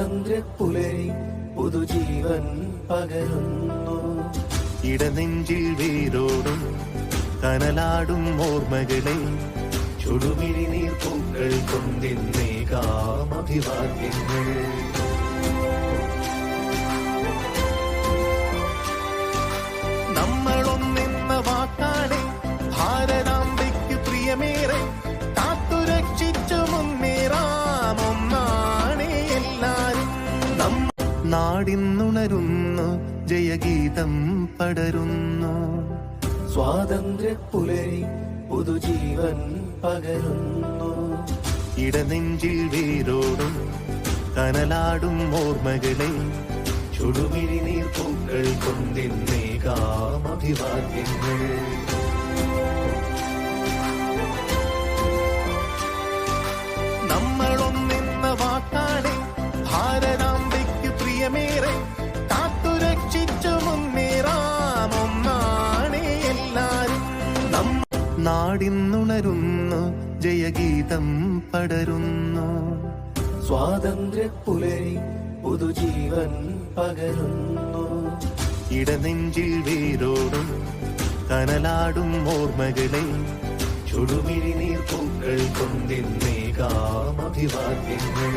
സ്വാതന്ത്ര്യപ്പുലരി പുതുജീവൻ പകരുന്നു. ഇടനെഞ്ചിൽ വേരോടും കനലാടും ഓർമ്മകളെ ചുടുമിഴി നീർപ്പൂക്കൾ കൊണ്ടിന്നേകാം അഭിവാദ്യങ്ങൾ. നമ്മളൊന്നെന്ന വാക്കാണ് ഭാരതാംബയ്ക്ക് പ്രിയമേറെ കാത്തുരക്ഷിച്ചു മുന്നേറാം ഒന്നാണ് എല്ലാരും. നാടിന്നുണരുന്നു ജയഗീതം പടരുന്നു. സ്വാതന്ത്ര്യപ്പുലരി പുതുജീവൻ പകരുന്നു. ഇടനെഞ്ചിൽ വേരോടും കനലാടും ഓർമ്മകളെ ചുടുമിഴി നീർപ്പൂക്കൾ കൊണ്ടിന്നേകാം അഭിവാദ്യങ്ങൾ. നമ്മളൊന്നെന്ന വാക്കാണ് ഭാരതാംബയ്ക്ക് പ്രിയമേറെ കാത്തുരക്ഷിച്ചു മുന്നേറാം ഒന്നാണ് എല്ലാരും. നാടിന്നുണരുന്നു ജയഗീതം പടരുന്നു. സ്വാതന്ത്ര്യപ്പുലരി പുതുജീവൻ പകരുന്നു. ഇടനെഞ്ചിൽ വേരോടും കനലാടും ഓർമ്മകളെ ചുടുമിഴി നീർപ്പൂക്കൾ കൊണ്ടിന്നേകാം അഭിവാദ്യങ്ങൾ.